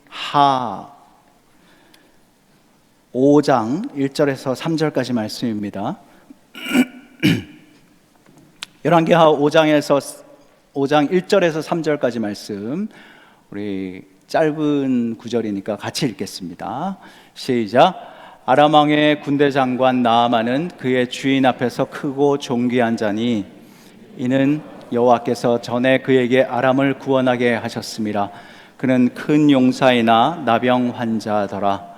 하 5장 1절에서 3절까지 말씀입니다. 열왕기하 5장 1절에서 3절까지 말씀, 우리 짧은 구절이니까 같이 읽겠습니다. 시작. 아람 왕의 군대 장관 나아만은 그의 주인 앞에서 크고 존귀한 자니 이는 여호와께서 전에 그에게 아람을 구원하게 하셨음이라. 그는 큰 용사이나 나병 환자더라.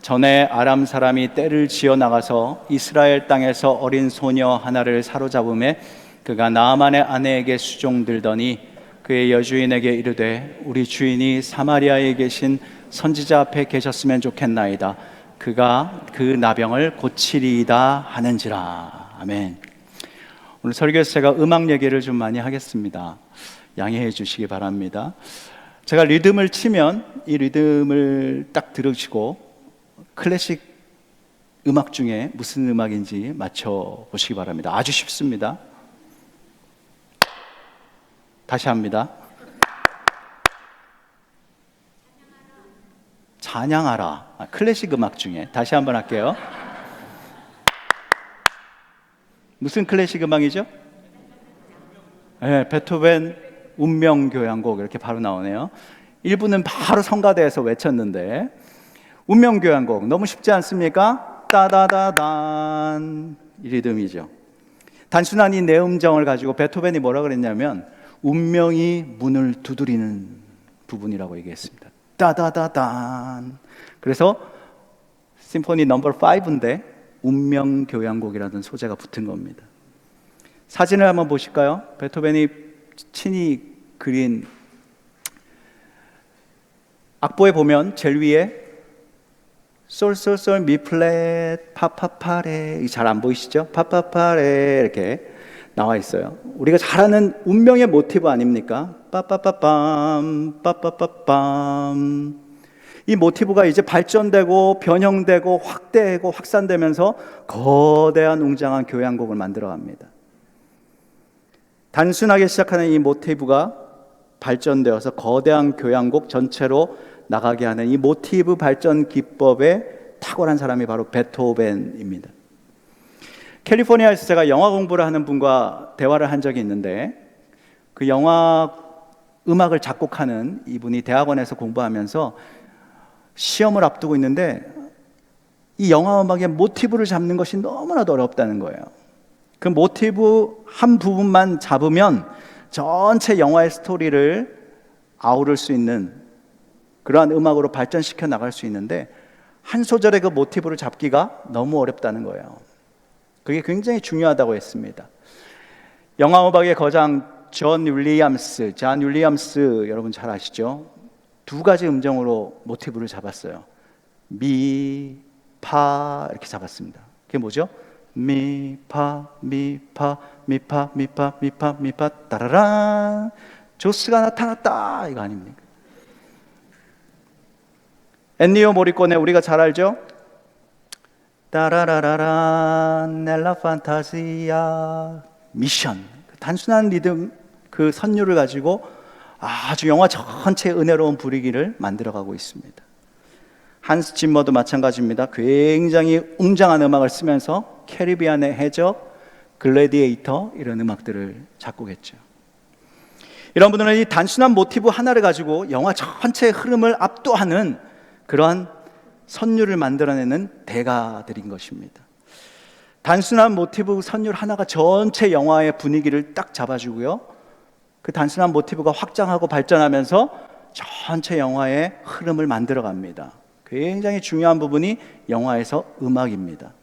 전에 아람 사람이 떼를 지어 나가서 이스라엘 땅에서 어린 소녀 하나를 사로잡음에 그가 나아만의 아내에게 수종들더니 그의 여주인에게 이르되 우리 주인이 사마리아에 계신 선지자 앞에 계셨으면 좋겠나이다. 그가 그 나병을 고치리이다 하는지라. 아멘. 오늘 설교에서 제가 음악 얘기를 좀 많이 하겠습니다. 양해해 주시기 바랍니다. 제가 리듬을 치면 이 리듬을 딱 들으시고 클래식 음악 중에 무슨 음악인지 맞춰보시기 바랍니다. 아주 쉽습니다. 다시 합니다. 찬양하라. 클래식 음악 중에 다시 한번 할게요. 무슨 클래식 음악이죠? 네, 베토벤 운명교향곡 이렇게 바로 나오네요. 1부는 바로 성가대에서 외쳤는데, 운명교향곡 너무 쉽지 않습니까? 따다다단 이 리듬이죠. 단순한 이 내음정을 가지고 베토벤이 뭐라 그랬냐면 운명이 문을 두드리는 부분이라고 얘기했습니다. 따다다단. 그래서 심포니 넘버 5인데 운명교향곡이라는 소재가 붙은 겁니다. 사진을 한번 보실까요? 베토벤이 친히 그린 악보에 보면 제일 위에 솔솔솔 미플랫 파파파레, 잘 안 보이시죠? 파파파레 이렇게 나와 있어요. 우리가 잘 아는 운명의 모티브 아닙니까? 빠빠빠빰 빠빠빠빰. 이 모티브가 이제 발전되고 변형되고 확대되고 확산되면서 거대한 웅장한 교향곡을 만들어갑니다. 단순하게 시작하는 이 모티브가 발전되어서 거대한 교향곡 전체로 나가게 하는 이 모티브 발전 기법에 탁월한 사람이 바로 베토벤입니다. 캘리포니아에서 제가 영화 공부를 하는 분과 대화를 한 적이 있는데, 그 영화 음악을 작곡하는 이분이 대학원에서 공부하면서 시험을 앞두고 있는데 이 영화 음악의 모티브를 잡는 것이 너무나도 어렵다는 거예요. 그 모티브 한 부분만 잡으면 전체 영화의 스토리를 아우를 수 있는 그러한 음악으로 발전시켜 나갈 수 있는데, 한 소절의 그 모티브를 잡기가 너무 어렵다는 거예요. 그게 굉장히 중요하다고 했습니다. 영화 음악의 거장 존 윌리엄스 여러분 잘 아시죠? 2가지 음정으로 모티브를 잡았어요. 미, 파 이렇게 잡았습니다. 그게 뭐죠? 미, 파, 미, 파, 미, 파, 미, 파, 미, 파, 미, 파, 따라란 조스가 나타났다 이거 아닙니까? 엔니오 모리코네 우리가 잘 알죠? 따라라라라 넬라 판타지아 미션. 단순한 리듬, 그 선율을 가지고 아주 영화 전체의 은혜로운 분위기를 만들어가고 있습니다. 한스 짐머도 마찬가지입니다. 굉장히 웅장한 음악을 쓰면서 캐리비안의 해적, 글래디에이터 이런 음악들을 작곡했죠. 이런 분들은 이 단순한 모티브 하나를 가지고 영화 전체의 흐름을 압도하는 그러한 선율을 만들어내는 대가들인 것입니다. 단순한 모티브 선율 하나가 전체 영화의 분위기를 딱 잡아주고요, 그 단순한 모티브가 확장하고 발전하면서 전체 영화의 흐름을 만들어갑니다. 굉장히 중요한 부분이 영화에서 음악입니다.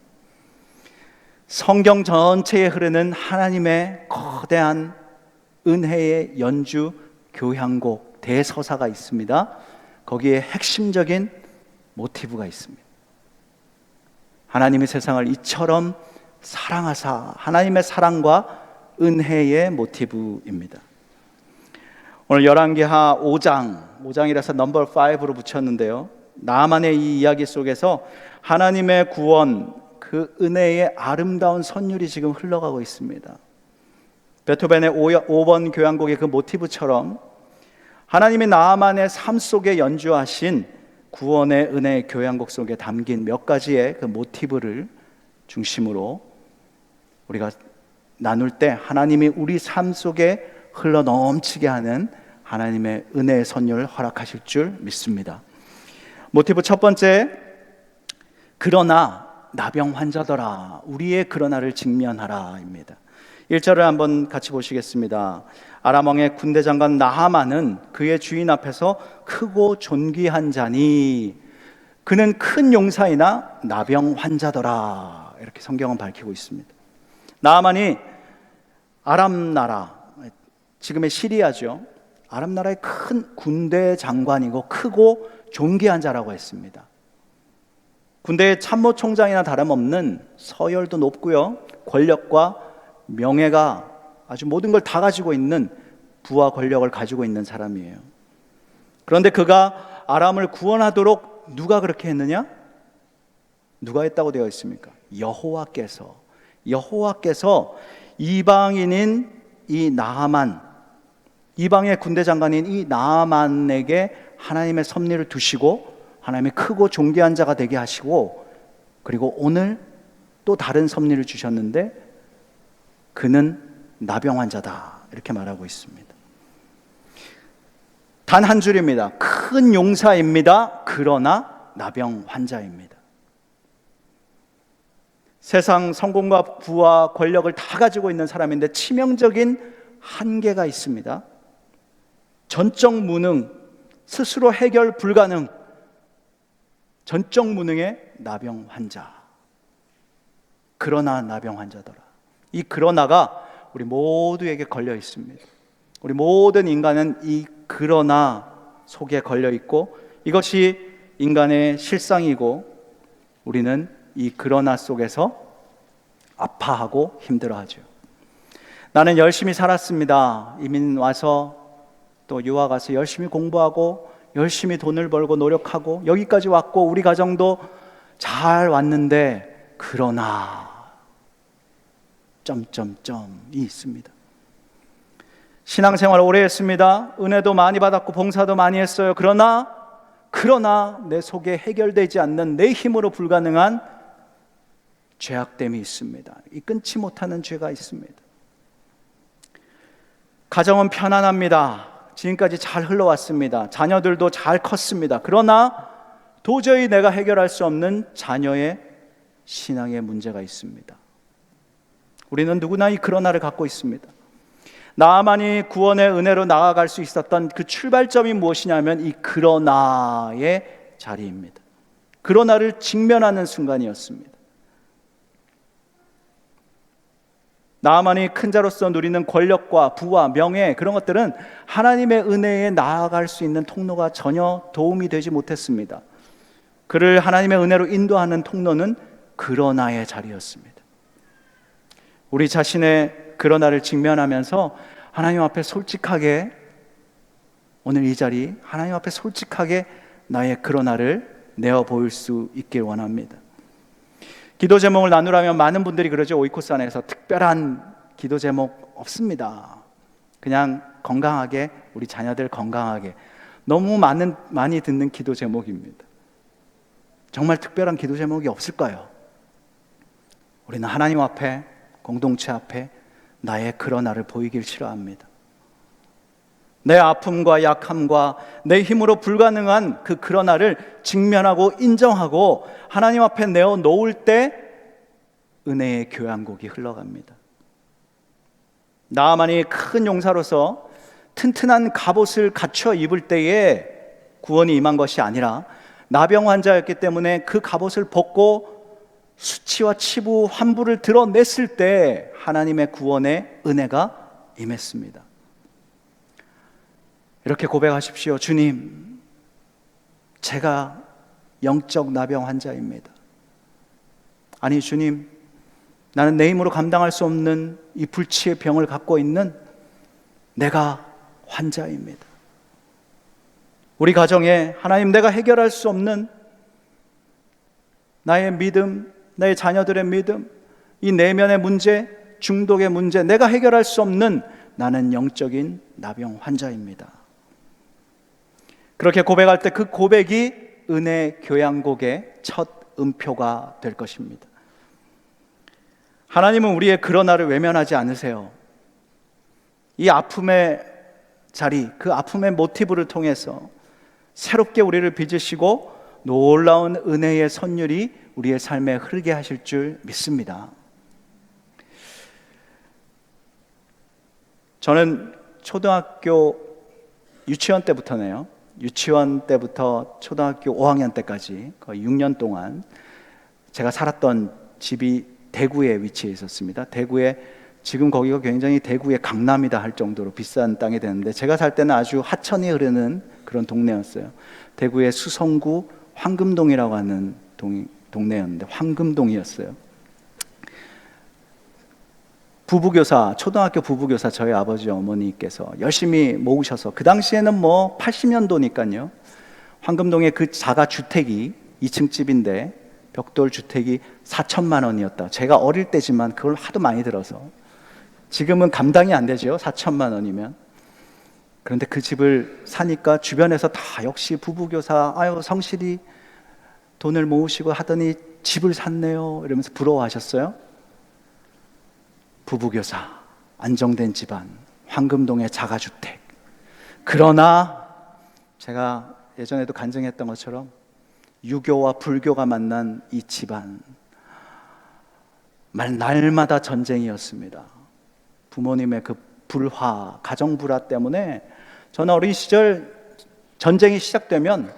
성경 전체에 흐르는 하나님의 거대한 은혜의 연주 교향곡 대서사가 있습니다. 거기에 핵심적인 모티브가 있습니다. 하나님의 세상을 이처럼 사랑하사, 하나님의 사랑과 은혜의 모티브입니다. 오늘 열왕기하 5장이라서 넘버 5로 붙였는데요, 나만의 이 이야기 속에서 하나님의 구원, 그 은혜의 아름다운 선율이 지금 흘러가고 있습니다. 베토벤의 5번 교향곡의 그 모티브처럼 하나님이 나아만의 삶 속에 연주하신 구원의 은혜의 교향곡 속에 담긴 몇 가지의 그 모티브를 중심으로 우리가 나눌 때 하나님이 우리 삶 속에 흘러 넘치게 하는 하나님의 은혜의 선율을 허락하실 줄 믿습니다. 모티브 첫 번째, 그러나 나병 환자더라, 우리의 그러나를 직면하라입니다. 1절을 한번 같이 보시겠습니다. 아람 왕의 군대 장관 나하만은 그의 주인 앞에서 크고 존귀한 자니 그는 큰 용사이나 나병 환자더라, 이렇게 성경은 밝히고 있습니다. 나하만이 아람 나라, 지금의 시리아죠, 아람 나라의 큰 군대 장관이고 크고 존귀한 자라고 했습니다. 군대의 참모총장이나 다름없는, 서열도 높고요, 권력과 명예가 아주 모든 걸 다 가지고 있는, 부와 권력을 가지고 있는 사람이에요. 그런데 그가 아람을 구원하도록 누가 그렇게 했느냐? 누가 했다고 되어 있습니까? 여호와께서 이방인인 이 나하만, 이방의 군대 장관인 이 나하만에게 하나님의 섭리를 두시고 하나님의 크고 존귀한 자가 되게 하시고, 그리고 오늘 또 다른 섭리를 주셨는데 그는 나병 환자다, 이렇게 말하고 있습니다. 단 한 줄입니다. 큰 용사입니다. 그러나 나병 환자입니다. 세상 성공과 부와 권력을 다 가지고 있는 사람인데 치명적인 한계가 있습니다. 전적 무능, 스스로 해결 불가능, 전적 무능의 나병 환자. 그러나 나병 환자더라. 이 그러나가 우리 모두에게 걸려 있습니다. 우리 모든 인간은 이 그러나 속에 걸려 있고, 이것이 인간의 실상이고, 우리는 이 그러나 속에서 아파하고 힘들어하죠. 나는 열심히 살았습니다. 이민 와서 또 유학 가서 열심히 공부하고 열심히 돈을 벌고 노력하고 여기까지 왔고 우리 가정도 잘 왔는데 그러나 점점점이 있습니다. 신앙생활 오래 했습니다. 은혜도 많이 받았고 봉사도 많이 했어요. 그러나 내 속에 해결되지 않는, 내 힘으로 불가능한 죄악됨이 있습니다. 이 끊지 못하는 죄가 있습니다. 가정은 편안합니다. 지금까지 잘 흘러왔습니다. 자녀들도 잘 컸습니다. 그러나 도저히 내가 해결할 수 없는 자녀의 신앙에 문제가 있습니다. 우리는 누구나 이 그러나를 갖고 있습니다. 나만이 구원의 은혜로 나아갈 수 있었던 그 출발점이 무엇이냐면 이 그러나의 자리입니다. 그러나를 직면하는 순간이었습니다. 나만이 큰 자로서 누리는 권력과 부와 명예, 그런 것들은 하나님의 은혜에 나아갈 수 있는 통로가 전혀 도움이 되지 못했습니다. 그를 하나님의 은혜로 인도하는 통로는 그러나의 자리였습니다. 우리 자신의 그러나를 직면하면서 하나님 앞에 솔직하게, 오늘 이 자리 하나님 앞에 솔직하게 나의 그러나를 내어 보일 수 있길 원합니다. 기도 제목을 나누라면 많은 분들이 그러죠. 오이코스 안에서 특별한 기도 제목 없습니다. 그냥 건강하게, 우리 자녀들 건강하게, 너무 많이 듣는 기도 제목입니다. 정말 특별한 기도 제목이 없을까요? 우리는 하나님 앞에, 공동체 앞에 나의 그러나를 보이길 싫어합니다. 내 아픔과 약함과 내 힘으로 불가능한 그 그러나를 직면하고 인정하고 하나님 앞에 내어 놓을 때 은혜의 교향곡이 흘러갑니다. 나아만이 큰 용사로서 튼튼한 갑옷을 갖춰 입을 때에 구원이 임한 것이 아니라 나병 환자였기 때문에 그 갑옷을 벗고 수치와 치부, 환부를 드러냈을 때 하나님의 구원의 은혜가 임했습니다. 이렇게 고백하십시오. 주님, 제가 영적 나병 환자입니다. 아니 주님, 나는 내 힘으로 감당할 수 없는 이 불치의 병을 갖고 있는 내가 환자입니다. 우리 가정에 하나님, 내가 해결할 수 없는 나의 믿음, 나의 자녀들의 믿음, 이 내면의 문제, 중독의 문제, 내가 해결할 수 없는 나는 영적인 나병 환자입니다. 그렇게 고백할 때 그 고백이 은혜 교양곡의 첫 음표가 될 것입니다. 하나님은 우리의 그러나를 외면하지 않으세요. 이 아픔의 자리, 그 아픔의 모티브를 통해서 새롭게 우리를 빚으시고 놀라운 은혜의 선율이 우리의 삶에 흐르게 하실 줄 믿습니다. 저는 초등학교 유치원 때부터네요. 유치원 때부터 초등학교 5학년 때까지 거의 6년 동안 제가 살았던 집이 대구에 위치해 있었습니다. 대구에 지금 거기가 굉장히 대구의 강남이다 할 정도로 비싼 땅이 되는데 제가 살 때는 아주 하천이 흐르는 그런 동네였어요. 대구의 수성구 황금동이라고 하는 동네였는데 황금동이었어요. 부부교사, 초등학교 부부교사 저희 아버지 어머니께서 열심히 모으셔서 그 당시에는 뭐 80년도니까요. 황금동에 그 자가 주택이 2층 집인데 벽돌 주택이 4천만 원이었다. 제가 어릴 때지만 그걸 하도 많이 들어서 지금은 감당이 안 되죠. 4천만 원이면. 그런데 그 집을 사니까 주변에서 다 역시 부부교사 아유 성실히 돈을 모으시고 하더니 집을 샀네요 이러면서 부러워하셨어요. 부부교사, 안정된 집안, 황금동의 자가주택. 그러나 제가 예전에도 간증했던 것처럼 유교와 불교가 만난 이 집안, 날마다 전쟁이었습니다. 부모님의 그 불화, 가정 불화 때문에 저는 어린 시절 전쟁이 시작되면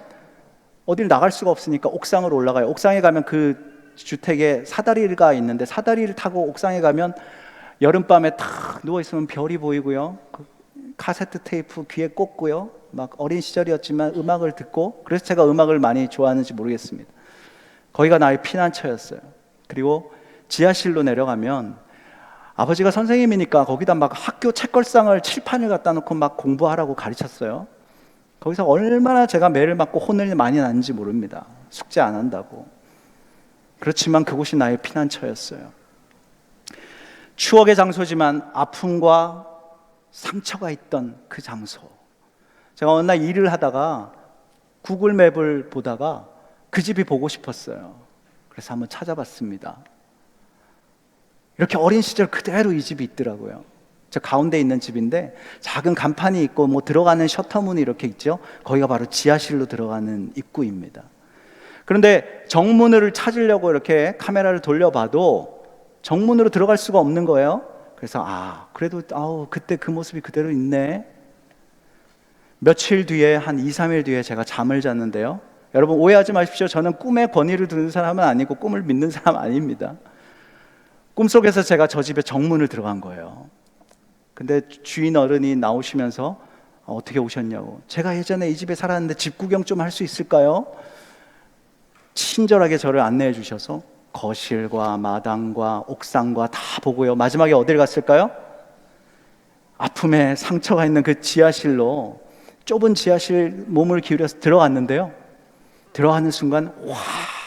어딜 나갈 수가 없으니까 옥상으로 올라가요. 옥상에 가면 그 주택에 사다리가 있는데 사다리를 타고 옥상에 가면 여름밤에 탁 누워있으면 별이 보이고요. 카세트 테이프 귀에 꽂고요. 막 어린 시절이었지만 음악을 듣고, 그래서 제가 음악을 많이 좋아하는지 모르겠습니다. 거기가 나의 피난처였어요. 그리고 지하실로 내려가면 아버지가 선생님이니까 거기다 막 학교 책걸상을 칠판을 갖다 놓고 막 공부하라고 가르쳤어요. 거기서 얼마나 제가 매를 맞고 혼을 많이 났는지 모릅니다. 숙제 안 한다고. 그렇지만 그곳이 나의 피난처였어요. 추억의 장소지만 아픔과 상처가 있던 그 장소. 제가 어느 날 일을 하다가 구글 맵을 보다가 그 집이 보고 싶었어요. 그래서 한번 찾아봤습니다. 이렇게 어린 시절 그대로 이 집이 있더라고요. 저 가운데 있는 집인데 작은 간판이 있고 뭐 들어가는 셔터문이 이렇게 있죠. 거기가 바로 지하실로 들어가는 입구입니다. 그런데 정문을 찾으려고 이렇게 카메라를 돌려봐도 정문으로 들어갈 수가 없는 거예요. 그래서 그래도 그때 그 모습이 그대로 있네. 며칠 뒤에 한 2, 3일 뒤에 제가 잠을 잤는데요. 여러분 오해하지 마십시오. 저는 꿈의 권위를 두는 사람은 아니고 꿈을 믿는 사람 아닙니다. 꿈속에서 제가 저 집에 정문을 들어간 거예요. 근데 주인 어른이 나오시면서 어떻게 오셨냐고. 제가 예전에 이 집에 살았는데 집 구경 좀 할 수 있을까요? 친절하게 저를 안내해 주셔서 거실과 마당과 옥상과 다 보고요. 마지막에 어딜 갔을까요? 아픔에 상처가 있는 그 지하실로, 좁은 지하실 몸을 기울여서 들어갔는데요. 들어가는 순간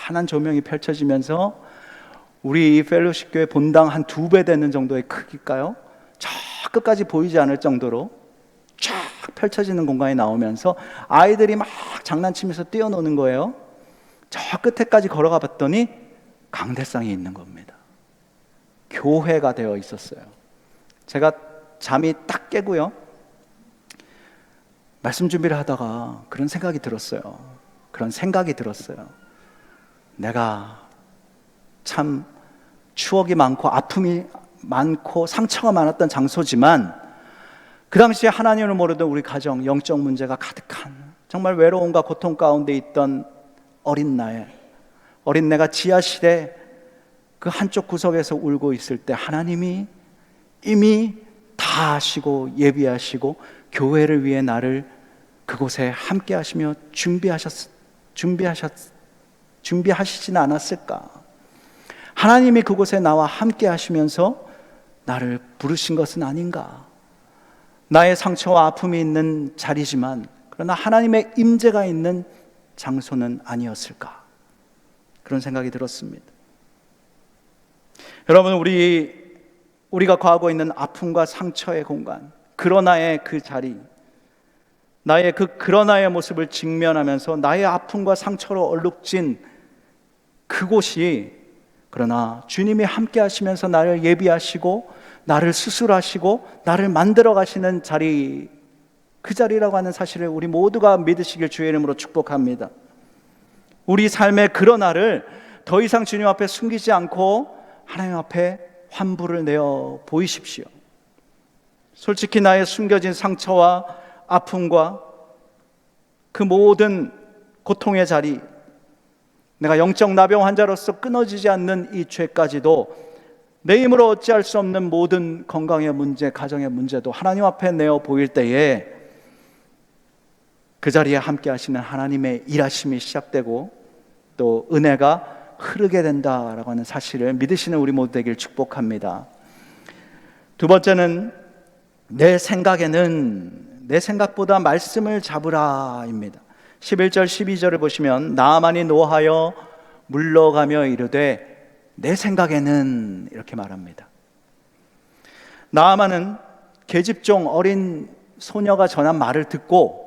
환한 조명이 펼쳐지면서 우리 이 펠로십 교회 본당 한 2배 되는 정도의 크기일까요? 저 끝까지 보이지 않을 정도로 쫙 펼쳐지는 공간이 나오면서 아이들이 막 장난치면서 뛰어노는 거예요. 저 끝에까지 걸어가 봤더니 강대상이 있는 겁니다. 교회가 되어 있었어요. 제가 잠이 딱 깨고요. 말씀 준비를 하다가 그런 생각이 들었어요. 내가 참 추억이 많고 아픔이 많고 상처가 많았던 장소지만 그 당시에 하나님을 모르던 우리 가정, 영적 문제가 가득한 정말 외로움과 고통 가운데 있던 어린 내가 지하실에 그 한쪽 구석에서 울고 있을 때 하나님이 이미 다 아시고 예비하시고 교회를 위해 나를 그곳에 함께 하시며 준비하시진 않았을까? 하나님이 그곳에 나와 함께 하시면서 나를 부르신 것은 아닌가? 나의 상처와 아픔이 있는 자리지만 그러나 하나님의 임재가 있는 장소는 아니었을까? 그런 생각이 들었습니다. 여러분, 우리가 거하고 있는 아픔과 상처의 공간, 그러나의 그 자리, 나의 그러나의 모습을 직면하면서 나의 아픔과 상처로 얼룩진 그곳이, 그러나 주님이 함께 하시면서 나를 예비하시고 나를 수술하시고 나를 만들어 가시는 자리, 그 자리라고 하는 사실을 우리 모두가 믿으시길 주의 이름으로 축복합니다. 우리 삶의 그러나를 더 이상 주님 앞에 숨기지 않고 하나님 앞에 환부를 내어 보이십시오. 솔직히 나의 숨겨진 상처와 아픔과 그 모든 고통의 자리, 내가 영적 나병 환자로서 끊어지지 않는 이 죄까지도, 내 힘으로 어찌할 수 없는 모든 건강의 문제, 가정의 문제도 하나님 앞에 내어 보일 때에 그 자리에 함께 하시는 하나님의 일하심이 시작되고 또 은혜가 흐르게 된다라고 하는 사실을 믿으시는 우리 모두 되길 축복합니다. 두 번째는 내 생각보다 말씀을 잡으라입니다. 11절 12절을 보시면 나아만이 노하여 물러가며 이르되 내 생각에는, 이렇게 말합니다. 나아만은 계집종 어린 소녀가 전한 말을 듣고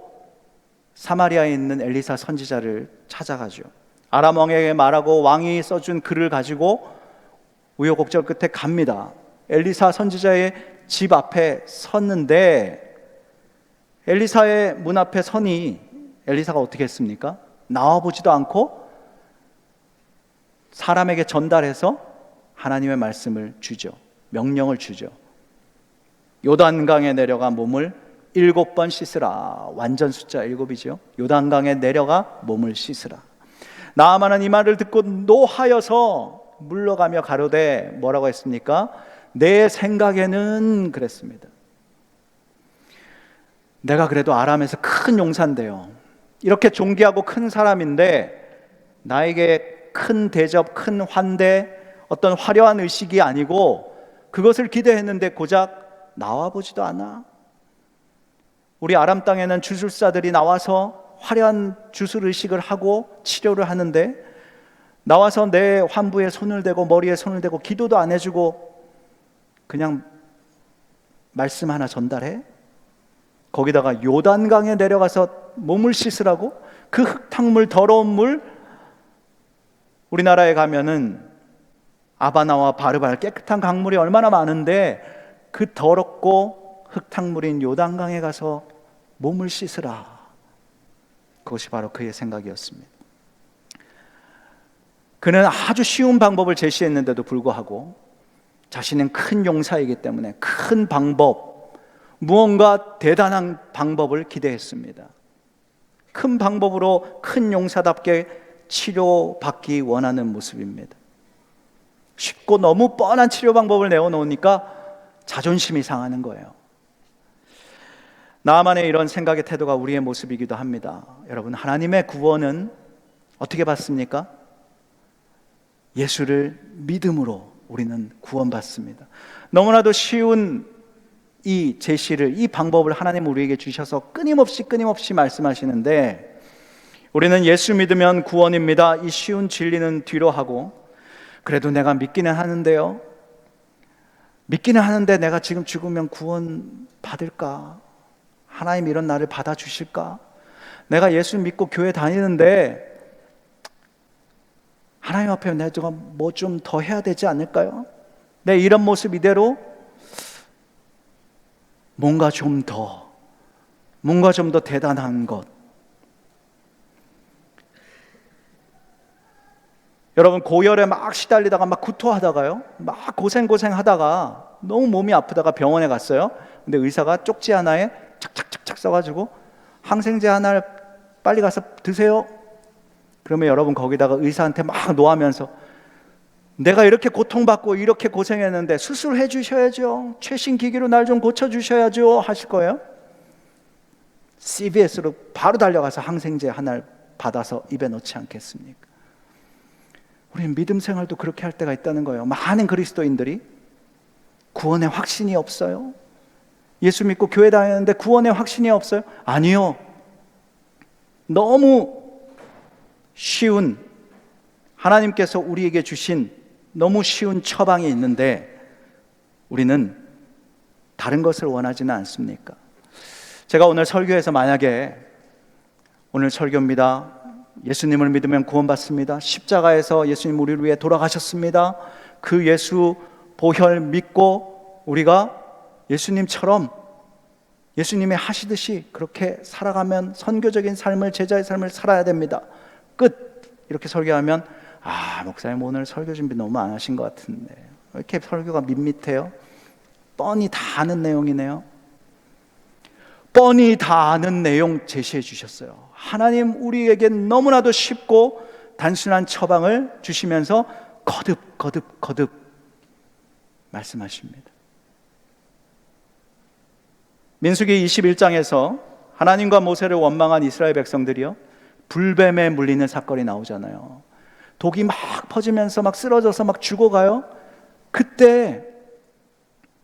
사마리아에 있는 엘리사 선지자를 찾아가죠. 아람 왕에게 말하고 왕이 써준 글을 가지고 우여곡절 끝에 갑니다. 엘리사 선지자의 집 앞에 섰는데, 엘리사의 문 앞에 서니 엘리사가 어떻게 했습니까? 나와보지도 않고 사람에게 전달해서 하나님의 말씀을 주죠. 명령을 주죠. 요단강에 내려가 몸을 7번 씻으라. 완전 숫자 7이죠. 요단강에 내려가 몸을 씻으라. 나아만은 이 말을 듣고 노하여서 물러가며 가로되 뭐라고 했습니까? 내 생각에는, 그랬습니다. 내가 그래도 아람에서 큰 용사인데요, 이렇게 존귀하고 큰 사람인데 나에게 큰 대접, 큰 환대, 어떤 화려한 의식이 아니고 그것을 기대했는데 고작 나와보지도 않아. 우리 아람 땅에는 주술사들이 나와서 화려한 주술 의식을 하고 치료를 하는데 나와서 내 환부에 손을 대고 머리에 손을 대고 기도도 안 해주고 그냥 말씀 하나 전달해? 거기다가 요단강에 내려가서 몸을 씻으라고? 그 흙탕물, 더러운 물, 우리나라에 가면은 아바나와 바르발 깨끗한 강물이 얼마나 많은데 그 더럽고 흙탕물인 요단강에 가서 몸을 씻으라. 그것이 바로 그의 생각이었습니다. 그는 아주 쉬운 방법을 제시했는데도 불구하고 자신은 큰 용사이기 때문에 큰 방법, 무언가 대단한 방법을 기대했습니다. 큰 방법으로 큰 용사답게 치료받기 원하는 모습입니다. 쉽고 너무 뻔한 치료 방법을 내어놓으니까 자존심이 상하는 거예요. 나만의 이런 생각의 태도가 우리의 모습이기도 합니다. 여러분, 하나님의 구원은 어떻게 받습니까? 예수를 믿음으로 우리는 구원받습니다. 너무나도 쉬운 이 제시를, 이 방법을 하나님 우리에게 주셔서 끊임없이 말씀하시는데, 우리는 예수 믿으면 구원입니다, 이 쉬운 진리는 뒤로 하고, 그래도 내가 믿기는 하는데요, 믿기는 하는데 내가 지금 죽으면 구원 받을까? 하나님 이런 나를 받아주실까? 내가 예수 믿고 교회 다니는데 하나님 앞에 내가 뭐 좀 더 해야 되지 않을까요? 내 이런 모습 이대로 뭔가 좀 더 대단한 것. 여러분, 고열에 막 시달리다가 막 구토하다가요, 막 고생하다가 너무 몸이 아프다가 병원에 갔어요. 근데 의사가 쪽지 하나에 착착착착 써가지고 항생제 하나를 빨리 가서 드세요. 그러면 여러분, 거기다가 의사한테 막 노하면서 내가 이렇게 고통받고 이렇게 고생했는데 수술해 주셔야죠, 최신 기기로 날 좀 고쳐주셔야죠 하실 거예요? CVS로 바로 달려가서 항생제 하나를 받아서 입에 넣지 않겠습니까? 우리는 믿음 생활도 그렇게 할 때가 있다는 거예요. 많은 그리스도인들이 구원의 확신이 없어요. 예수 믿고 교회 다니는데 구원의 확신이 없어요? 아니요. 너무 쉬운, 하나님께서 우리에게 주신 너무 쉬운 처방이 있는데 우리는 다른 것을 원하지는 않습니까? 제가 오늘 설교에서 만약에 오늘 설교입니다. 예수님을 믿으면 구원받습니다. 십자가에서 예수님 우리를 위해 돌아가셨습니다. 그 예수 보혈 믿고 우리가 예수님처럼 예수님이 하시듯이 그렇게 살아가면 선교적인 삶을, 제자의 삶을 살아야 됩니다. 끝! 이렇게 설교하면 목사님 오늘 설교 준비 너무 안 하신 것 같은데 왜 이렇게 설교가 밋밋해요? 뻔히 다 아는 내용이네요. 뻔히 다 아는 내용 제시해 주셨어요. 하나님 우리에게 너무나도 쉽고 단순한 처방을 주시면서 거듭 말씀하십니다. 민수기 21장에서 하나님과 모세를 원망한 이스라엘 백성들이요, 불뱀에 물리는 사건이 나오잖아요. 독이 막 퍼지면서 막 쓰러져서 막 죽어가요. 그때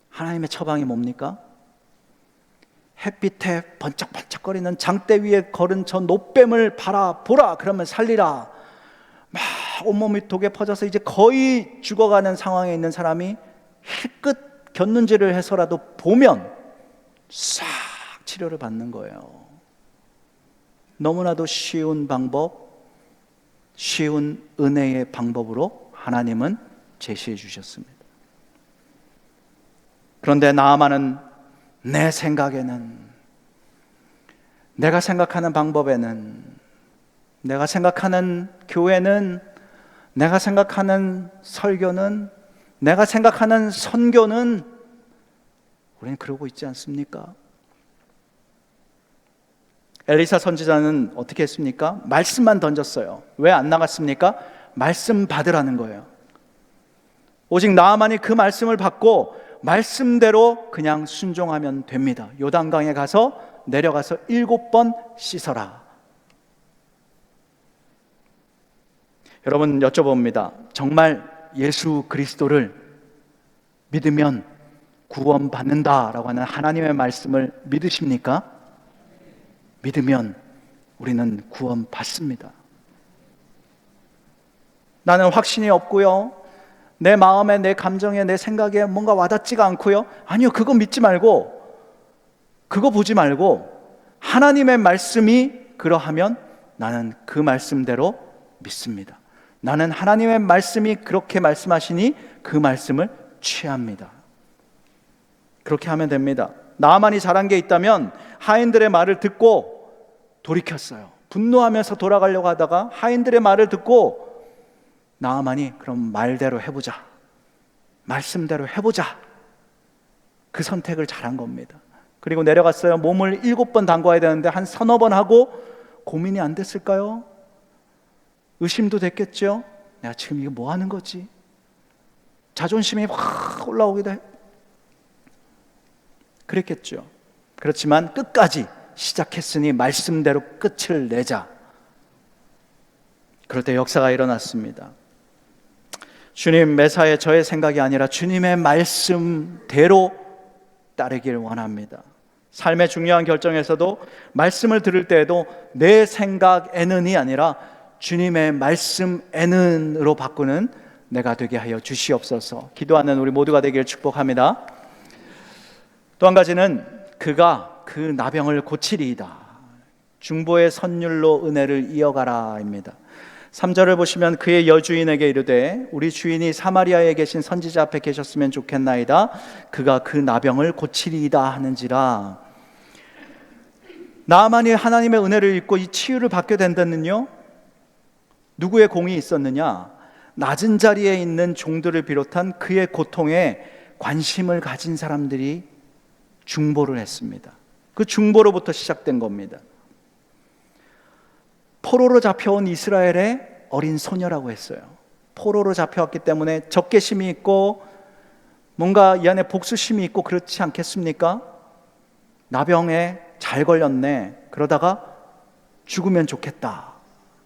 하나님의 처방이 뭡니까? 햇빛에 번쩍번쩍거리는 장대 위에 걸은 저 노뱀을 바라보라. 그러면 살리라. 막 온몸이 독에 퍼져서 이제 거의 죽어가는 상황에 있는 사람이 힐끗 곁눈질을 해서라도 보면 싹 치료를 받는 거예요. 너무나도 쉬운 방법, 쉬운 은혜의 방법으로 하나님은 제시해 주셨습니다. 그런데 나아만은 내 생각에는, 내가 생각하는 방법에는, 내가 생각하는 교회는, 내가 생각하는 설교는, 내가 생각하는 선교는, 우리는 그러고 있지 않습니까? 엘리사 선지자는 어떻게 했습니까? 말씀만 던졌어요. 왜 안 나갔습니까? 말씀 받으라는 거예요. 오직 나아만이 그 말씀을 받고 말씀대로 그냥 순종하면 됩니다. 요단강에 가서 내려가서 7번 씻어라. 여러분 여쭤봅니다. 정말 예수 그리스도를 믿으면 구원받는다라고 하는 하나님의 말씀을 믿으십니까? 믿으면 우리는 구원받습니다. 나는 확신이 없고요, 내 마음에, 내 감정에, 내 생각에 뭔가 와닿지가 않고요. 아니요, 그거 믿지 말고, 그거 보지 말고 하나님의 말씀이 그러하면 나는 그 말씀대로 믿습니다. 나는 하나님의 말씀이 그렇게 말씀하시니 그 말씀을 취합니다. 그렇게 하면 됩니다. 나아만이 잘한 게 있다면 하인들의 말을 듣고 돌이켰어요. 분노하면서 돌아가려고 하다가 하인들의 말을 듣고 나아만이 그럼 말대로 해보자, 말씀대로 해보자, 그 선택을 잘한 겁니다. 그리고 내려갔어요. 몸을 7번 담궈야 되는데 한 서너 번 하고 고민이 안 됐을까요? 의심도 됐겠죠. 내가 지금 이거 뭐 하는 거지? 자존심이 확 올라오기도 해. 그랬겠죠. 그렇지만 끝까지 시작했으니 말씀대로 끝을 내자. 그럴 때 역사가 일어났습니다. 주님, 매사에 저의 생각이 아니라 주님의 말씀대로 따르길 원합니다. 삶의 중요한 결정에서도 말씀을 들을 때에도 내 생각에는이 아니라 주님의 말씀에는으로 바꾸는 내가 되게 하여 주시옵소서. 기도하는 우리 모두가 되기를 축복합니다. 또 한 가지는 그가 그 나병을 고치리이다. 중보의 선율로 은혜를 이어가라입니다. 3절을 보시면 그의 여주인에게 이르되 우리 주인이 사마리아에 계신 선지자 앞에 계셨으면 좋겠나이다. 그가 그 나병을 고치리이다 하는지라. 나아만이 하나님의 은혜를 입고 이 치유를 받게 된 데는요, 누구의 공이 있었느냐? 낮은 자리에 있는 종들을 비롯한 그의 고통에 관심을 가진 사람들이 중보를 했습니다. 그 중보로부터 시작된 겁니다. 포로로 잡혀온 이스라엘의 어린 소녀라고 했어요. 포로로 잡혀왔기 때문에 적개심이 있고 뭔가 이 안에 복수심이 있고 그렇지 않겠습니까? 나병에 잘 걸렸네, 그러다가 죽으면 좋겠다,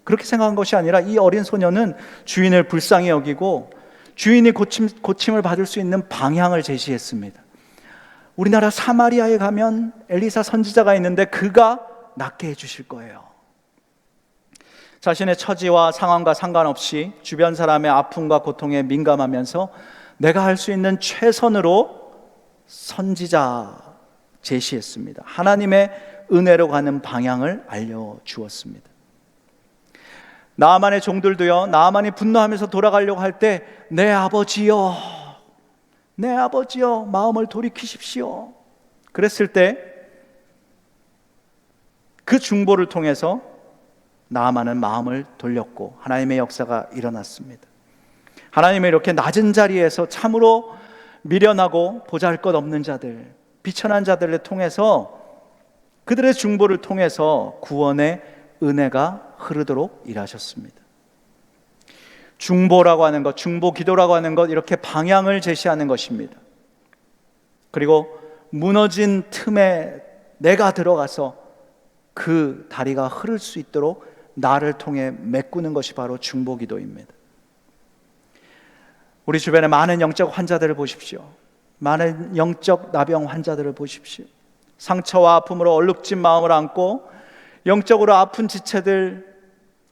그렇게 생각한 것이 아니라 이 어린 소녀는 주인을 불쌍히 여기고 주인이 고침을 받을 수 있는 방향을 제시했습니다. 우리나라 사마리아에 가면 엘리사 선지자가 있는데 그가 낫게 해주실 거예요. 자신의 처지와 상황과 상관없이 주변 사람의 아픔과 고통에 민감하면서 내가 할 수 있는 최선으로 선지자, 제시했습니다. 하나님의 은혜로 가는 방향을 알려주었습니다. 나아만의 종들도요, 나아만이 분노하면서 돌아가려고 할 때 내 아버지여, 내 아버지여 마음을 돌이키십시오 그랬을 때 그 중보를 통해서 나아만은 마음을 돌렸고 하나님의 역사가 일어났습니다. 하나님의 이렇게 낮은 자리에서 참으로 미련하고 보잘것없는 자들, 비천한 자들을 통해서 그들의 중보를 통해서 구원의 은혜가 흐르도록 일하셨습니다. 중보라고 하는 것, 중보 기도라고 하는 것, 이렇게 방향을 제시하는 것입니다. 그리고 무너진 틈에 내가 들어가서 그 다리가 흐를 수 있도록 나를 통해 메꾸는 것이 바로 중보 기도입니다. 우리 주변에 많은 영적 환자들을 보십시오. 많은 영적 나병 환자들을 보십시오. 상처와 아픔으로 얼룩진 마음을 안고 영적으로 아픈 지체들,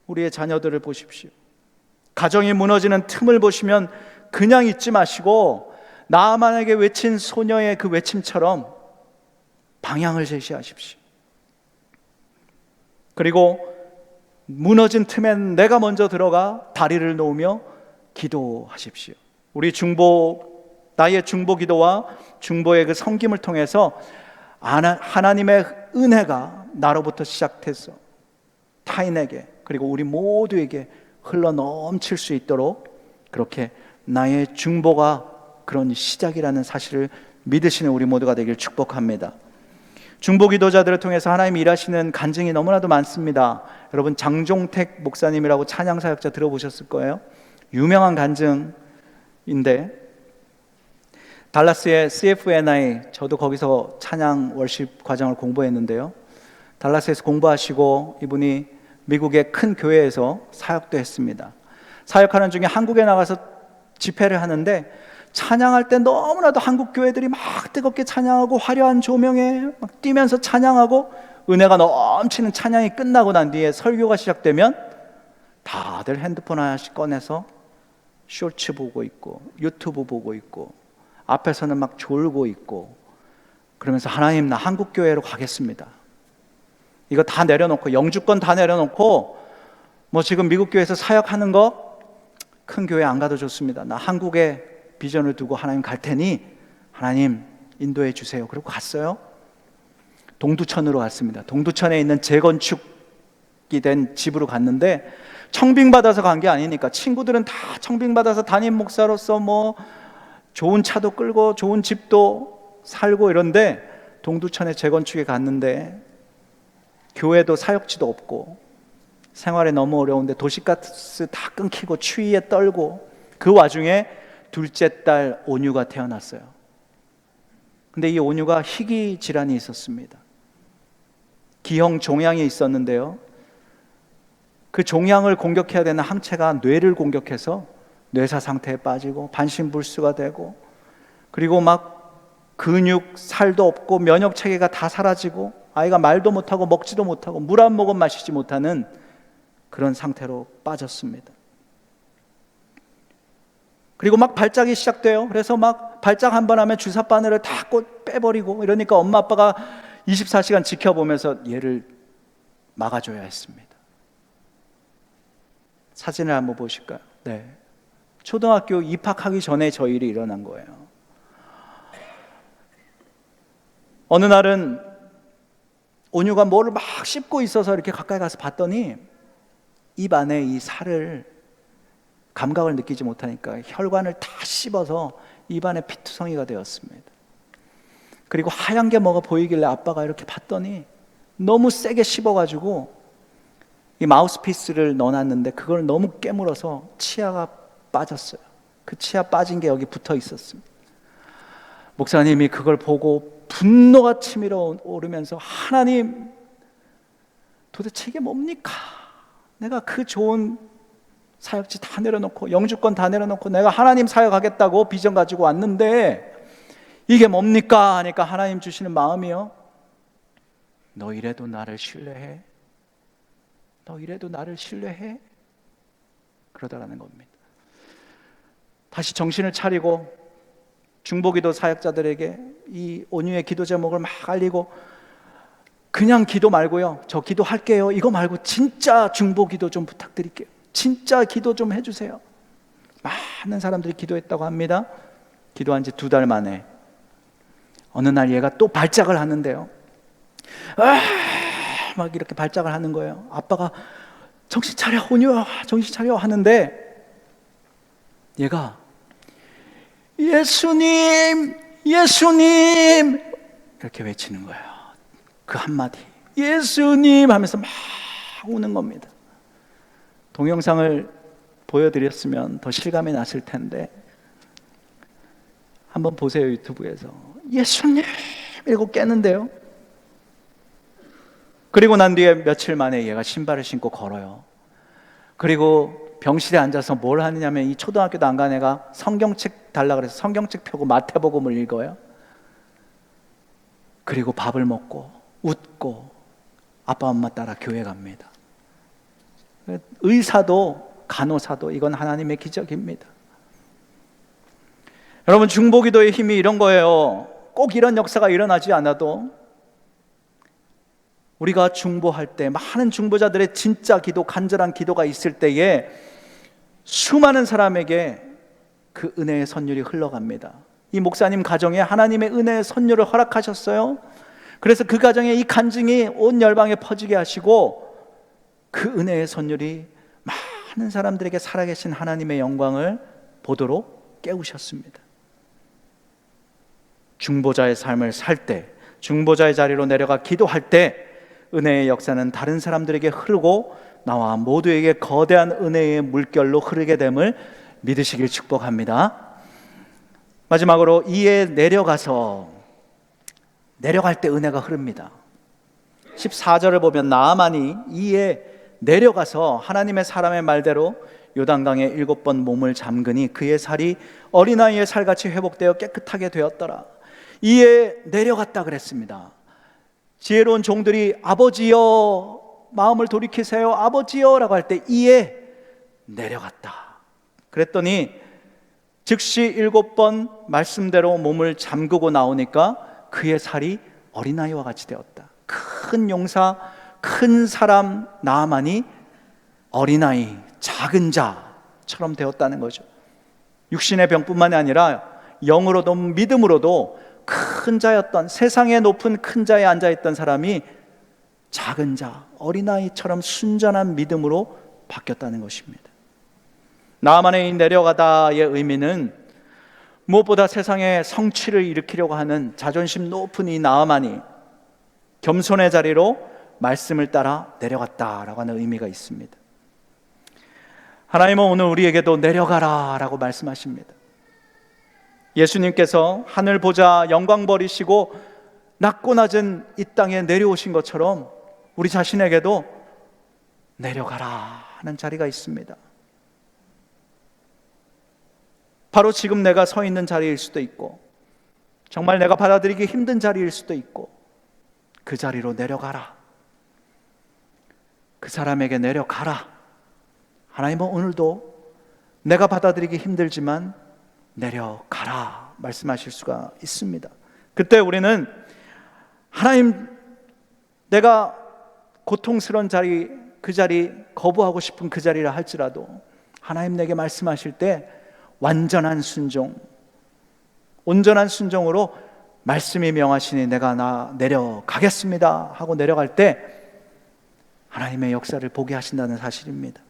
우리의 자녀들을 보십시오. 가정이 무너지는 틈을 보시면 그냥 있지 마시고 나아만에게 외친 소녀의 그 외침처럼 방향을 제시하십시오. 그리고 무너진 틈엔 내가 먼저 들어가 다리를 놓으며 기도하십시오. 우리 나의 중보 기도와 중보의 그 섬김을 통해서 하나님의 은혜가 나로부터 시작해서 타인에게 그리고 우리 모두에게 흘러 넘칠 수 있도록 그렇게 나의 중보가 그런 시작이라는 사실을 믿으시는 우리 모두가 되길 축복합니다. 중보 기도자들을 통해서 하나님이 일하시는 간증이 너무나도 많습니다. 여러분 장종택 목사님이라고 찬양 사역자 들어보셨을 거예요. 유명한 간증인데 달라스의 CFNI, 저도 거기서 찬양 월십 과정을 공부했는데요. 달라스에서 공부하시고 이분이 미국의 큰 교회에서 사역도 했습니다. 사역하는 중에 한국에 나가서 집회를 하는데 찬양할 때 너무나도 한국 교회들이 막 뜨겁게 찬양하고 화려한 조명에 막 뛰면서 찬양하고 은혜가 넘치는 찬양이 끝나고 난 뒤에 설교가 시작되면 다들 핸드폰 하나씩 꺼내서 쇼츠 보고 있고 유튜브 보고 있고 앞에서는 막 졸고 있고 그러면서 하나님 나 한국 교회로 가겠습니다. 이거 다 내려놓고 영주권 다 내려놓고 뭐 지금 미국 교회에서 사역하는 거 큰 교회 안 가도 좋습니다. 나 한국에 비전을 두고 하나님 갈 테니 하나님 인도해 주세요. 그리고 갔어요. 동두천으로 갔습니다. 동두천에 있는 재건축이 된 집으로 갔는데 청빙받아서 간 게 아니니까 친구들은 다 청빙받아서 담임 목사로서 뭐 좋은 차도 끌고 좋은 집도 살고 이런데 동두천에 재건축에 갔는데 교회도 사역지도 없고 생활에 너무 어려운데 도시가스 다 끊기고 추위에 떨고 그 와중에 둘째 딸 온유가 태어났어요. 근데 이 온유가 희귀 질환이 있었습니다. 기형 종양이 있었는데요. 그 종양을 공격해야 되는 항체가 뇌를 공격해서 뇌사 상태에 빠지고 반신불수가 되고 그리고 막 근육, 살도 없고 면역 체계가 다 사라지고 아이가 말도 못하고 먹지도 못하고 물 한 모금 마시지 못하는 그런 상태로 빠졌습니다. 그리고 막 발작이 시작돼요. 그래서 막 발작 한 번 하면 주사 바늘을 다 빼버리고 이러니까 엄마 아빠가 24시간 지켜보면서 얘를 막아줘야 했습니다. 사진을 한번 보실까요? 네. 초등학교 입학하기 전에 저 일이 일어난 거예요. 어느 날은 온유가 뭐를 막 씹고 있어서 이렇게 가까이 가서 봤더니 입 안에 이 살을 감각을 느끼지 못하니까 혈관을 다 씹어서 입 안에 피투성이가 되었습니다. 그리고 하얀 게 뭐가 보이길래 아빠가 이렇게 봤더니 너무 세게 씹어가지고 이 마우스피스를 넣어놨는데 그걸 너무 깨물어서 치아가 빠졌어요. 그 치아 빠진 게 여기 붙어 있었습니다. 목사님이 그걸 보고 분노가 치밀어 오르면서 하나님 도대체 이게 뭡니까? 내가 그 좋은 사역지 다 내려놓고 영주권 다 내려놓고 내가 하나님 사역하겠다고 비전 가지고 왔는데 이게 뭡니까? 하니까 하나님 주시는 마음이요, 너 이래도 나를 신뢰해? 너 이래도 나를 신뢰해? 그러더라는 겁니다. 다시 정신을 차리고 중보기도 사역자들에게 이 온유의 기도 제목을 막 알리고, 그냥 기도 말고요, 저 기도할게요 이거 말고 진짜 중보기도 좀 부탁드릴게요, 진짜 기도 좀 해주세요. 많은 사람들이 기도했다고 합니다. 기도한 지 2달 만에 어느 날 얘가 또 발작을 하는데요, 막 이렇게 발작을 하는 거예요. 아빠가 정신 차려 온유야, 정신 차려 하는데 얘가 예수님 예수님 이렇게 외치는 거예요. 그 한마디 예수님 하면서 막 우는 겁니다. 동영상을 보여드렸으면 더 실감이 났을 텐데 한번 보세요. 유튜브에서 예수님 이러고 깨는데요, 그리고 난 뒤에 며칠 만에 얘가 신발을 신고 걸어요. 그리고 병실에 앉아서 뭘 하느냐면, 이 초등학교도 안 간 애가 성경책 달라 그래서 성경책 펴고 마태복음을 읽어요. 그리고 밥을 먹고 웃고 아빠 엄마 따라 교회 갑니다. 의사도 간호사도 이건 하나님의 기적입니다. 여러분, 중보기도의 힘이 이런 거예요. 꼭 이런 역사가 일어나지 않아도 우리가 중보할 때, 많은 중보자들의 진짜 기도, 간절한 기도가 있을 때에 수많은 사람에게 그 은혜의 선율이 흘러갑니다. 이 목사님 가정에 하나님의 은혜의 선율을 허락하셨어요. 그래서 그 가정에 이 간증이 온 열방에 퍼지게 하시고, 그 은혜의 선율이 많은 사람들에게 살아계신 하나님의 영광을 보도록 깨우셨습니다. 중보자의 삶을 살 때, 중보자의 자리로 내려가 기도할 때 은혜의 역사는 다른 사람들에게 흐르고 나와 모두에게 거대한 은혜의 물결로 흐르게 됨을 믿으시길 축복합니다. 마지막으로 이에 내려갈 때 은혜가 흐릅니다. 14절을 보면 나아만이 이에 내려가서 하나님의 사람의 말대로 요단강에 7번 몸을 잠그니 그의 살이 어린아이의 살같이 회복되어 깨끗하게 되었더라. 이에 내려갔다 그랬습니다. 지혜로운 종들이 아버지여 마음을 돌이키세요, 아버지여 라고 할 때 이에 내려갔다 그랬더니 즉시 7번 말씀대로 몸을 잠그고 나오니까 그의 살이 어린아이와 같이 되었다. 큰 용사, 큰 사람 나아만이 어린아이, 작은 자처럼 되었다는 거죠. 육신의 병뿐만이 아니라 영으로도 믿음으로도 큰 자였던, 세상에 높은 큰 자에 앉아있던 사람이 작은 자, 어린아이처럼 순전한 믿음으로 바뀌었다는 것입니다. 나아만의 이 내려가다의 의미는 무엇보다 세상에 성취를 일으키려고 하는 자존심 높은 이 나아만이 겸손의 자리로 말씀을 따라 내려갔다라고 하는 의미가 있습니다. 하나님은 오늘 우리에게도 내려가라 라고 말씀하십니다. 예수님께서 하늘 보자 영광 버리시고 낮고 낮은 이 땅에 내려오신 것처럼 우리 자신에게도 내려가라 하는 자리가 있습니다. 바로 지금 내가 서 있는 자리일 수도 있고, 정말 내가 받아들이기 힘든 자리일 수도 있고, 그 자리로 내려가라, 그 사람에게 내려가라. 하나님은 오늘도 내가 받아들이기 힘들지만 내려가라 말씀하실 수가 있습니다. 그때 우리는 하나님, 내가 고통스러운 자리, 그 자리, 거부하고 싶은 그 자리라 할지라도 하나님 내게 말씀하실 때 완전한 순종, 온전한 순종으로 말씀이 명하시니 내가 내려가겠습니다 하고 내려갈 때 하나님의 역사를 보게 하신다는 사실입니다.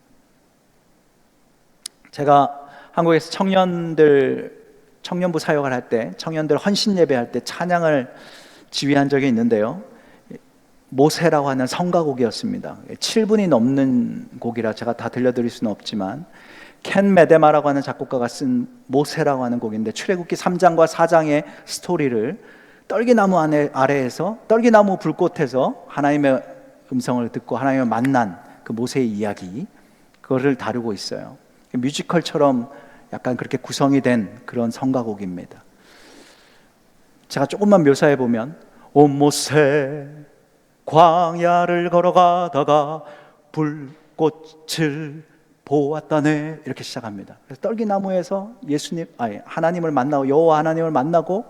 제가 한국에서 청년부 사역을 할 때, 청년들 헌신 예배할 때 찬양을 지휘한 적이 있는데요, 모세라고 하는 성가곡이었습니다. 7분이 넘는 곡이라 제가 다 들려드릴 수는 없지만 켄 메데마라고 하는 작곡가가 쓴 모세라고 하는 곡인데, 출애굽기 3장과 4장의 스토리를 떨기나무 아래에서, 떨기나무 불꽃에서 하나님의 음성을 듣고 하나님을 만난 그 모세의 이야기, 그거를 다루고 있어요. 뮤지컬처럼 약간 그렇게 구성이 된 그런 성가곡입니다. 제가 조금만 묘사해 보면, 오 모세 광야를 걸어가다가 불꽃을 보았다네 이렇게 시작합니다. 그래서 떨기나무에서 하나님을 만나고 여호와 하나님을 만나고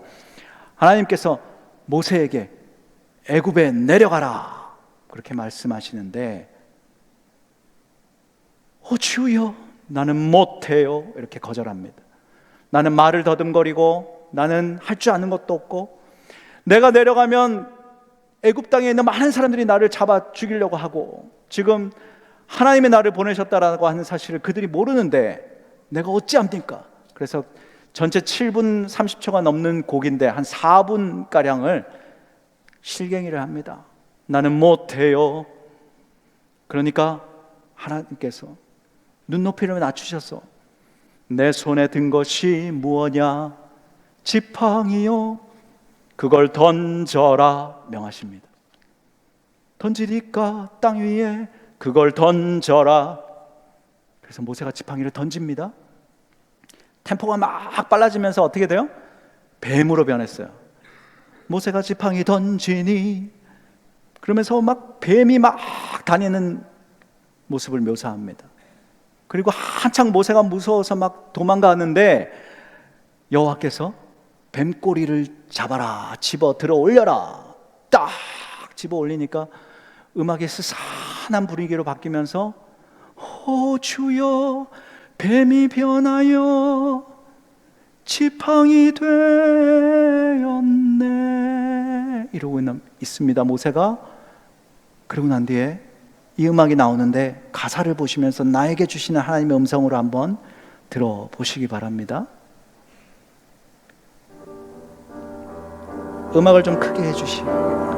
하나님께서 모세에게 애굽에 내려가라 그렇게 말씀하시는데 주여 나는 못해요 이렇게 거절합니다. 나는 말을 더듬거리고 나는 할 줄 아는 것도 없고 내가 내려가면 애굽 땅에 있는 많은 사람들이 나를 잡아 죽이려고 하고 지금 하나님의 나를 보내셨다라고 하는 사실을 그들이 모르는데 내가 어찌합니까? 그래서 전체 7분 30초가 넘는 곡인데 한 4분가량을 실갱이를 합니다. 나는 못해요. 그러니까 하나님께서 눈높이를 낮추셔서 내 손에 든 것이 무엇냐? 지팡이요. 그걸 던져라 명하십니다. 던지니까 땅 위에 그걸 던져라. 그래서 모세가 지팡이를 던집니다. 템포가 막 빨라지면서 어떻게 돼요? 뱀으로 변했어요. 모세가 지팡이 던지니 그러면서 막 뱀이 막 다니는 모습을 묘사합니다. 그리고 한창 모세가 무서워서 막 도망가는데 여호와께서 뱀꼬리를 잡아라 집어 들어 올려라 딱 집어 올리니까 음악의 스산한 분위기로 바뀌면서 주여 뱀이 변하여 지팡이 되었네 이러고 있습니다 모세가. 그러고 난 뒤에 이 음악이 나오는데 가사를 보시면서 나에게 주시는 하나님의 음성으로 한번 들어보시기 바랍니다. 음악을 좀 크게 해주시기 바랍니다.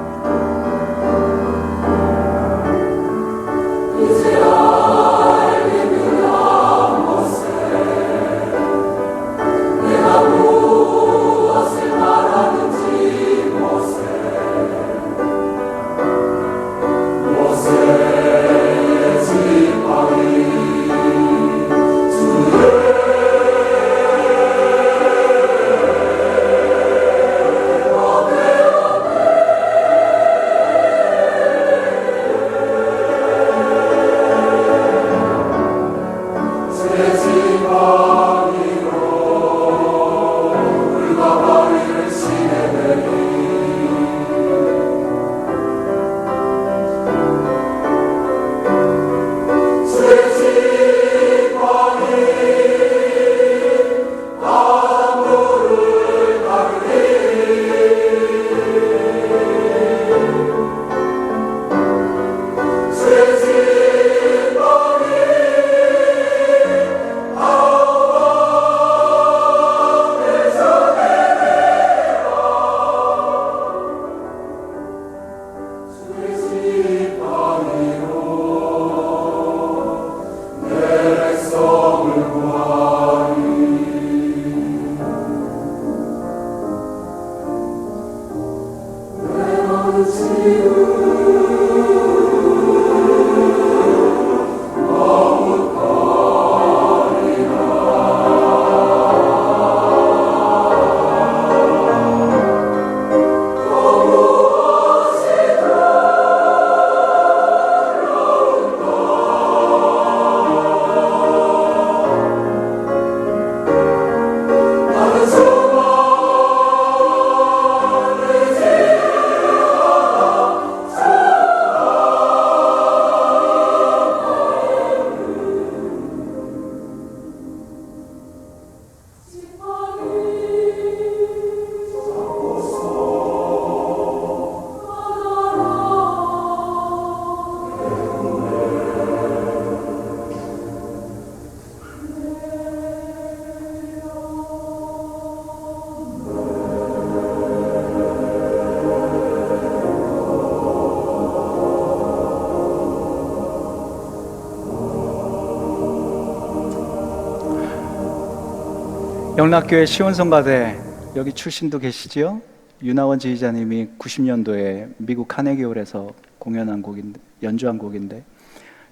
영락교회 시온성가대 여기 출신도 계시지요? 윤하원 지휘자님이 90년도에 미국 카네기홀에서 공연한 곡인데 연주한 곡인데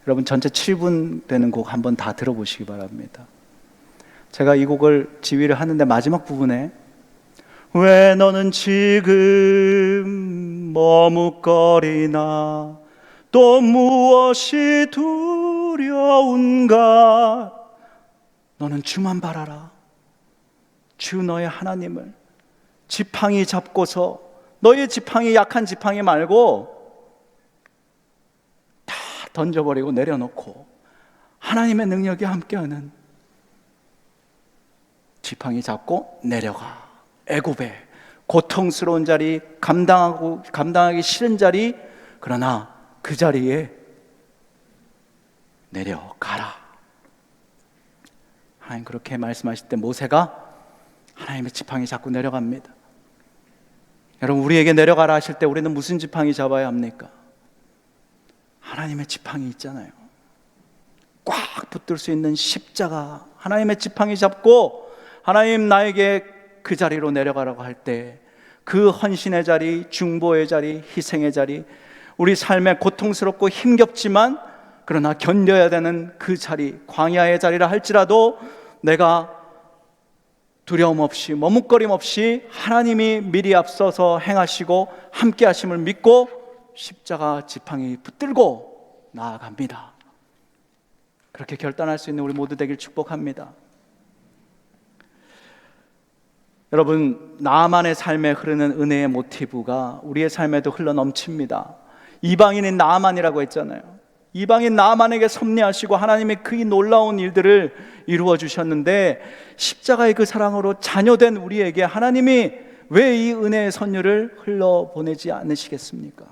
여러분 전체 7분 되는 곡 한번 다 들어보시기 바랍니다. 제가 이 곡을 지휘를 하는데 마지막 부분에 왜 너는 지금 머뭇거리나 또 무엇이 두려운가? 너는 주만 바라라. 주 너의 하나님을 지팡이 잡고서, 너의 지팡이 약한 지팡이 말고 다 던져버리고 내려놓고 하나님의 능력이 함께하는 지팡이 잡고 내려가. 애굽의 고통스러운 자리, 감당하기 싫은 자리, 그러나 그 자리에 내려가라. 하나님 그렇게 말씀하실 때 모세가 하나님의 지팡이 잡고 내려갑니다. 여러분, 우리에게 내려가라 하실 때 우리는 무슨 지팡이 잡아야 합니까? 하나님의 지팡이 있잖아요. 꽉 붙들 수 있는 십자가, 하나님의 지팡이 잡고 하나님 나에게 그 자리로 내려가라고 할 때, 그 헌신의 자리, 중보의 자리, 희생의 자리, 우리 삶에 고통스럽고 힘겹지만 그러나 견뎌야 되는 그 자리, 광야의 자리라 할지라도 내가 두려움 없이, 머뭇거림 없이 하나님이 미리 앞서서 행하시고 함께 하심을 믿고 십자가 지팡이 붙들고 나아갑니다. 그렇게 결단할 수 있는 우리 모두 되길 축복합니다. 여러분, 나만의 삶에 흐르는 은혜의 모티브가 우리의 삶에도 흘러 넘칩니다. 이방인인 나만이라고 했잖아요. 이방인 나만에게 섭리하시고 하나님이 그 놀라운 일들을 이루어 주셨는데, 십자가의 그 사랑으로 자녀된 우리에게 하나님이 왜 이 은혜의 선율을 흘러보내지 않으시겠습니까?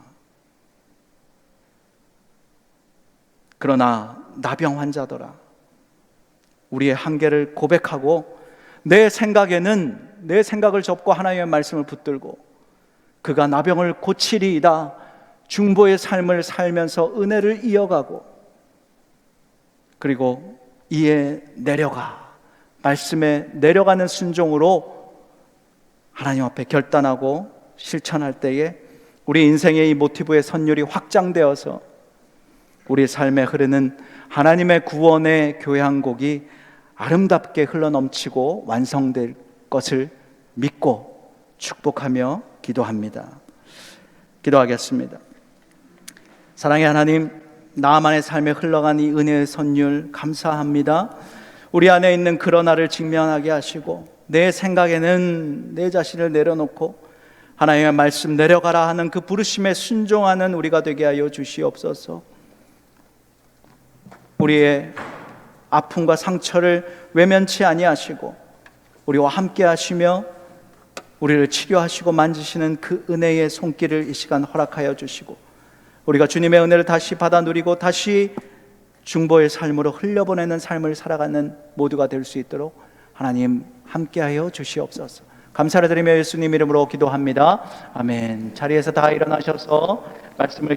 그러나 나병 환자더라, 우리의 한계를 고백하고 내 생각을 접고 하나님의 말씀을 붙들고 그가 나병을 고치리이다, 중보의 삶을 살면서 은혜를 이어가고, 그리고 이에 내려가, 말씀에 내려가는 순종으로 하나님 앞에 결단하고 실천할 때에 우리 인생의 이 모티브의 선율이 확장되어서 우리 삶에 흐르는 하나님의 구원의 교향곡이 아름답게 흘러넘치고 완성될 것을 믿고 축복하며 기도합니다. 기도하겠습니다. 사랑의 하나님, 나만의 삶에 흘러간 이 은혜의 선율 감사합니다. 우리 안에 있는 그러나를 직면하게 하시고 내 생각에는 내 자신을 내려놓고 하나님의 말씀 내려가라 하는 그 부르심에 순종하는 우리가 되게 하여 주시옵소서. 우리의 아픔과 상처를 외면치 아니하시고 우리와 함께 하시며 우리를 치료하시고 만지시는 그 은혜의 손길을 이 시간 허락하여 주시고, 우리가 주님의 은혜를 다시 받아 누리고 다시 중보의 삶으로 흘려보내는 삶을 살아가는 모두가 될 수 있도록 하나님 함께하여 주시옵소서. 감사를 드리며 예수님 이름으로 기도합니다. 아멘. 자리에서 다 일어나셔서 말씀을